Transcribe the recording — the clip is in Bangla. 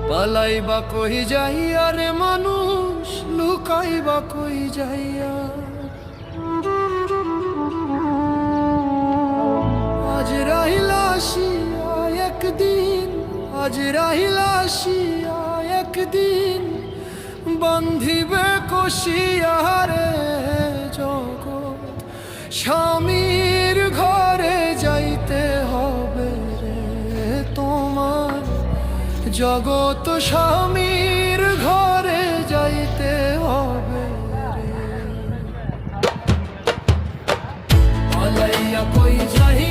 পালাইবা কই যাইয়া রে মানুষ, লুকাইবা কই যাইয়া। আজ রাহিলা আসিয়া একদিন, আজ রাহিলা আসিয়া একদিন, বান্ধিবে কষিয়া রে জগৎ। স্বামীর ঘরে যাইতে হবে রে তোমার, জগৎ স্বামীর ঘরে যাইতে হবে রে। পালাইয়া কই যাই